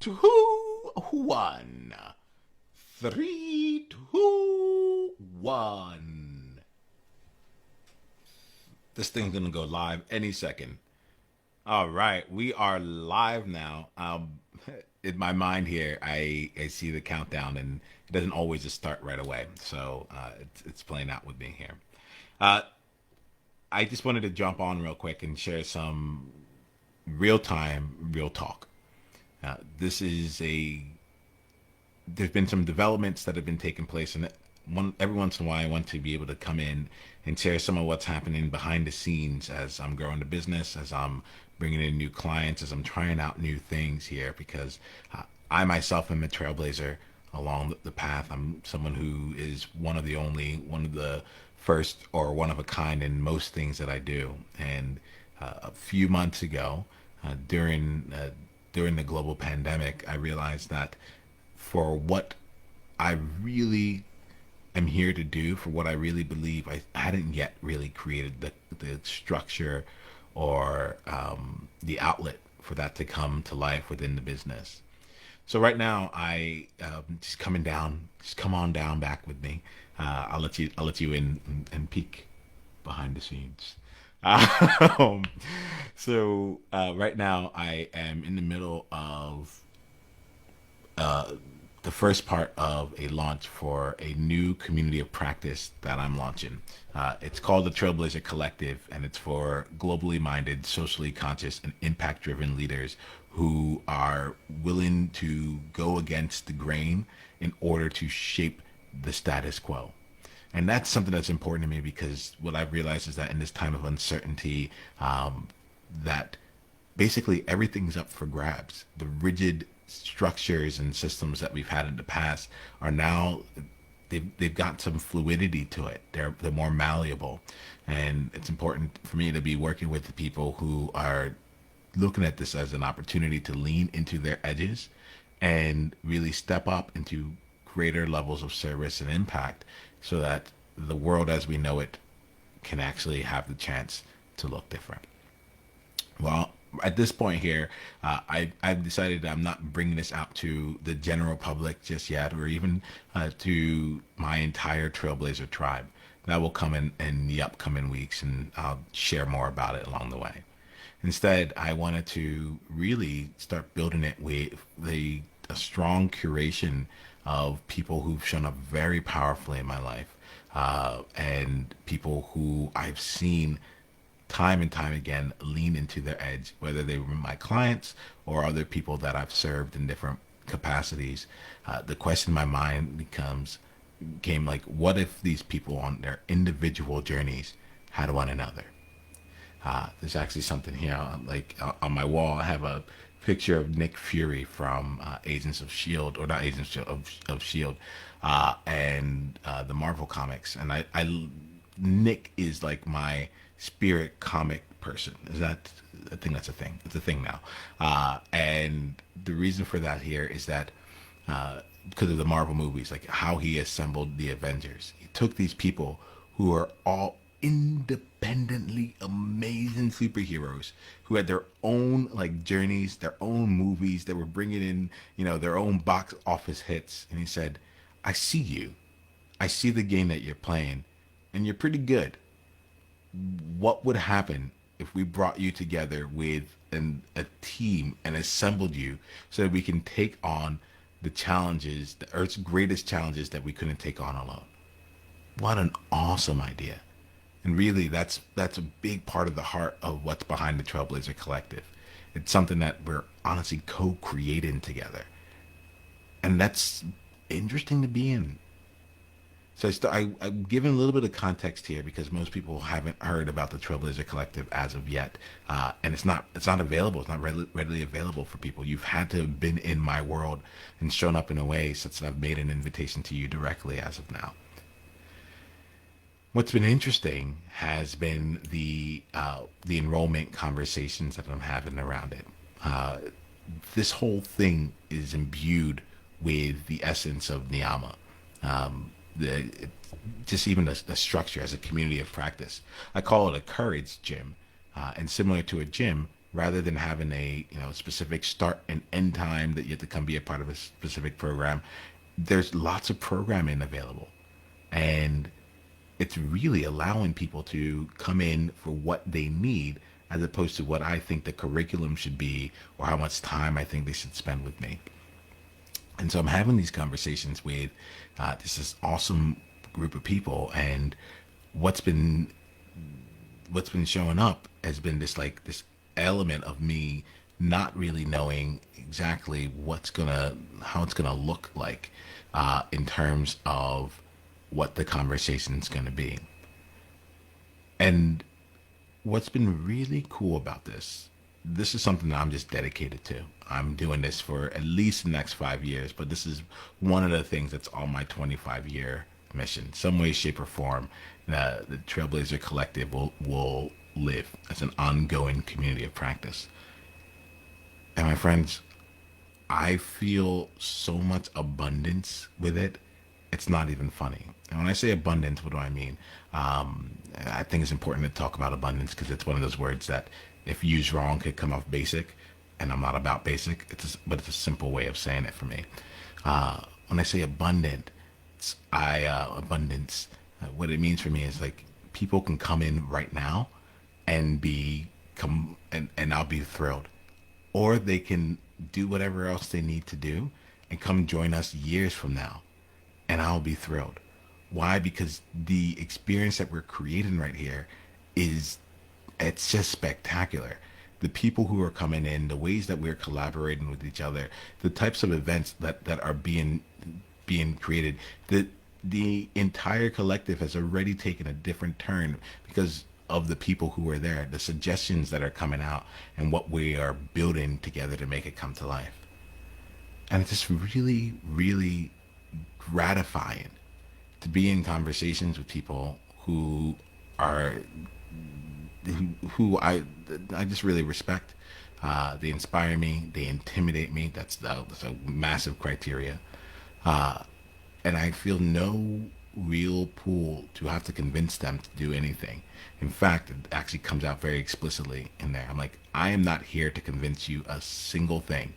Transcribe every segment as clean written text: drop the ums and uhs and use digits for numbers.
2, 1. 3, 2, 1. This thing's gonna go live any second. All right, we are live now. In my mind here, I see the countdown, and it doesn't always just start right away. So it's playing out with me here. Uh, I just wanted to jump on real quick and share some real time, real talk. This is a there's been some developments that have been taking place, and every once in a while I want to be able to come in and share some of what's happening behind the scenes as I'm growing the business, as I'm bringing in new clients, as I'm trying out new things here, because I myself am a trailblazer along the path. I'm someone who is one of the first, or one of a kind in most things that I do. And a few months ago, during the global pandemic, I realized that for what I really am here to do, for what I really believe, I hadn't yet really created the structure or the outlet for that to come to life within the business. So right now, I just coming down, just come on down back with me. I'll let you in and peek behind the scenes. Um, right now, I am in the middle of the first part of a launch for a new community of practice that I'm launching. It's called the Trailblazer Collective, and it's for globally minded, socially conscious, and impact driven leaders who are willing to go against the grain in order to shape the status quo. And that's something that's important to me, because what I've realized is that in this time of uncertainty, that basically everything's up for grabs. The rigid structures and systems that we've had in the past are now, they've got some fluidity to it. They're more malleable, and it's important for me to be working with the people who are looking at this as an opportunity to lean into their edges and really step up into greater levels of service and impact, so that the world as we know it can actually have the chance to look different. Well, at this point here, I've decided that I'm not bringing this out to the general public just yet, or even to my entire Trailblazer tribe. That will come in the upcoming weeks, and I'll share more about it along the way. Instead, I wanted to really start building it with a strong curation of people who've shown up very powerfully in my life, and people who I've seen time and time again lean into their edge, whether they were my clients or other people that I've served in different capacities. The question in my mind came like, what if these people on their individual journeys had one another? There's actually something here, on my wall. I have a picture of Nick Fury from Agents of Shield, or not Agents of Shield, and the Marvel comics. And Nick is like my spirit comic person. I think that's a thing. It's a thing now. And the reason for that here is that because of the Marvel movies, like how he assembled the Avengers. He took these people who are all independently amazing superheroes, who had their own like journeys, their own movies that were bringing in, their own box office hits. And he said, I see you. I see the game that you're playing, and you're pretty good. What would happen if we brought you together with a team and assembled you, so that we can take on the challenges, the Earth's greatest challenges that we couldn't take on alone? What an awesome idea. And really, that's a big part of the heart of what's behind the Trailblazer Collective. It's something that we're honestly co-creating together. And that's interesting to be in. So I'm giving a little bit of context here, because most people haven't heard about the Trailblazer Collective as of yet, and it's not available. It's not readily available for people. You've had to have been in my world and shown up in a way such that I've made an invitation to you directly as of now. What's been interesting has been the enrollment conversations that I'm having around it. This whole thing is imbued with the essence of Niiamah. Just even the structure as a community of practice. I call it a courage gym, and similar to a gym, rather than having a specific start and end time that you have to come be a part of a specific program. There's lots of programming available, and it's really allowing people to come in for what they need as opposed to what I think the curriculum should be or how much time I think they should spend with me. And so I'm having these conversations with this awesome group of people, and what's been what's been showing up has been this element of me not really knowing exactly how it's gonna look like in terms of what the conversation's gonna be. And what's been really cool about this is something that I'm just dedicated to. I'm doing this for at least the next 5 years, but this is one of the things that's on my 25-year mission. Some way, shape, or form, the Trailblazer Collective will live as an ongoing community of practice. And my friends, I feel so much abundance with it. It's not even funny. And when I say abundance, what do I mean? I think it's important to talk about abundance because it's one of those words that, if used wrong, could come off basic. And I'm not about basic. But it's a simple way of saying it for me. When I say abundant, abundance. What it means for me is like people can come in right now and and I'll be thrilled, or they can do whatever else they need to do and come join us years from now, and I'll be thrilled. Why? Because the experience that we're creating right here it's just spectacular. The people who are coming in, the ways that we're collaborating with each other, the types of events that are being created, the entire collective has already taken a different turn because of the people who are there, the suggestions that are coming out, and what we are building together to make it come to life. And it's just really, really gratifying to be in conversations with people are who I just really respect. They inspire me. They intimidate me. That's a massive criteria. And I feel no real pull to have to convince them to do anything. In fact, it actually comes out very explicitly in there. I'm like, I am not here to convince you a single thing.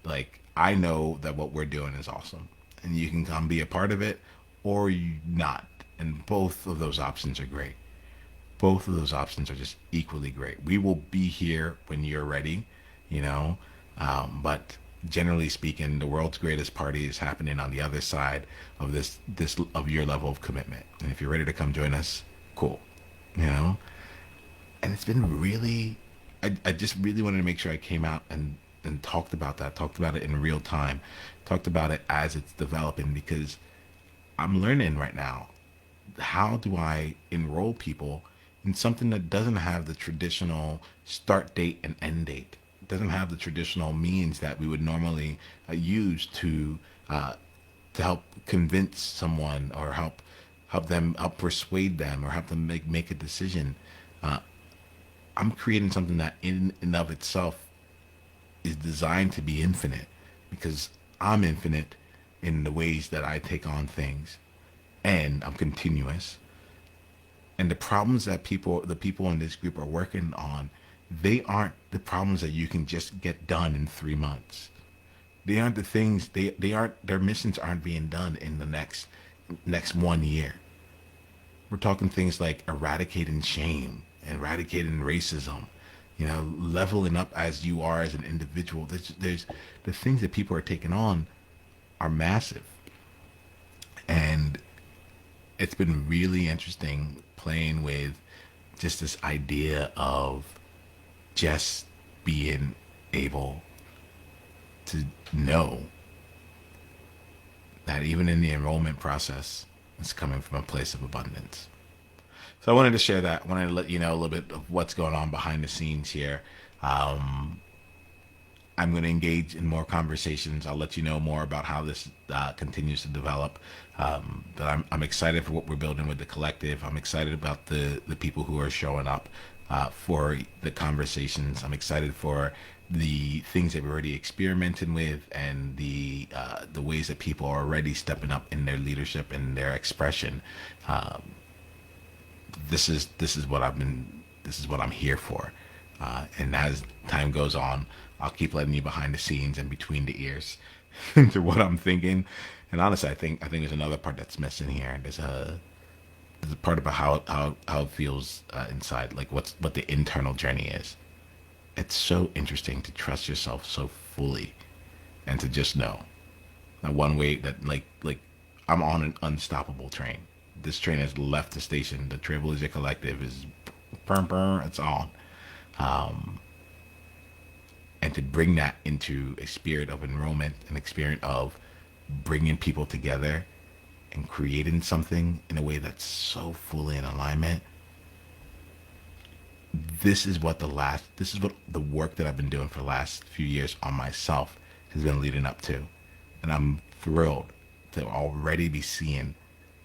Like, I know that what we're doing is awesome, and you can come be a part of it, or you not. And both of those options are great. Both of those options are just equally great. We will be here when you're ready, you know. But generally speaking, the world's greatest party is happening on the other side of this of your level of commitment. And if you're ready to come join us, cool, you know. And it's been really, I just really wanted to make sure I came out and talked about that, talked about it in real time, talked about it as it's developing, because I'm learning right now, how do I enroll people in something that doesn't have the traditional start date and end date? It doesn't have the traditional means that we would normally use to help convince someone, or help persuade them, or help them make a decision. I'm creating something that in and of itself is designed to be infinite, because I'm infinite in the ways that I take on things, and I'm continuous. And the problems that the people in this group are working on, they aren't the problems that you can just get done in 3 months. They aren't the things, they aren't, their missions aren't being done in the next 1 year. We're talking things like eradicating shame, eradicating racism, leveling up as you are as an individual. There's the things that people are taking on are massive. And it's been really interesting playing with just this idea of just being able to know that even in the enrollment process, it's coming from a place of abundance. So I wanted to share that. I wanted to let you know a little bit of what's going on behind the scenes here. I'm going to engage in more conversations. I'll let you know more about how this continues to develop. But I'm excited for what we're building with the collective. I'm excited about the people who are showing up for the conversations. I'm excited for the things that we're already experimenting with, and the ways that people are already stepping up in their leadership and their expression. This is what I'm here for. And as time goes on, I'll keep letting you behind the scenes and between the ears to what I'm thinking. And honestly, I think there's another part that's missing here. There's a part about how it feels inside, like what the internal journey is. It's so interesting to trust yourself so fully and to just know that one way that like I'm on an unstoppable train. This train has left the station. The Trailblazer Collective is it's on. And to bring that into a spirit of enrollment, an experience of bringing people together and creating something in a way that's so fully in alignment. This is what the work that I've been doing for the last few years on myself has been leading up to. And I'm thrilled to already be seeing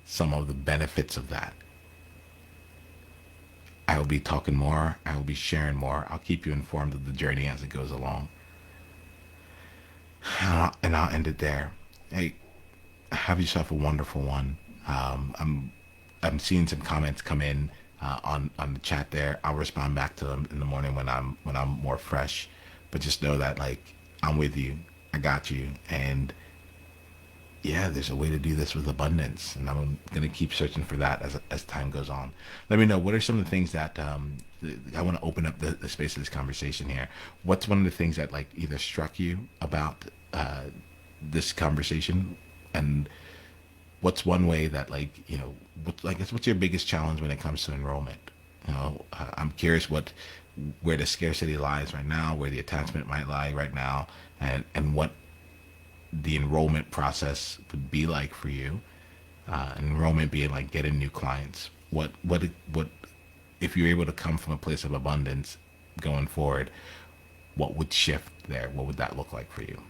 some of the benefits of that. I will be talking more. I will be sharing more. I'll keep you informed of the journey as it goes along. And I'll end it there. Hey, have yourself a wonderful one. I'm seeing some comments come in on the chat there. I'll respond back to them in the morning when I'm more fresh. But just know that like I'm with you. I got you. And yeah, there's a way to do this with abundance, and I'm gonna keep searching for that as time goes on. Let me know what are some of the things that I want to open up the space of this conversation here. What's one of the things that like either struck you about this conversation, and what's one way that like I guess what's your biggest challenge when it comes to enrollment? I'm curious where the scarcity lies right now, where the attachment might lie right now, and what the enrollment process would be like for you. Enrollment being like getting new clients. What if you're able to come from a place of abundance going forward? What would shift there? What would that look like for you?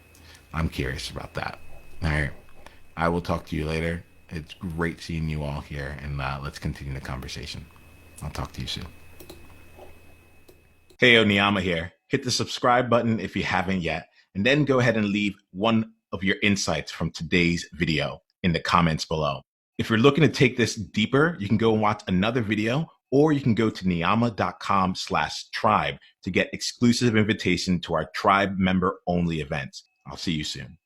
I'm curious about that. All right. I will talk to you later. It's great seeing you all here, and let's continue the conversation. I'll talk to you soon. Hey, Niiamah here. Hit the subscribe button if you haven't yet, and then go ahead and leave one of your insights from today's video in the comments below. If you're looking to take this deeper, you can go and watch another video, or you can go to niiamah.com/tribe to get exclusive invitation to our tribe member only events. I'll see you soon.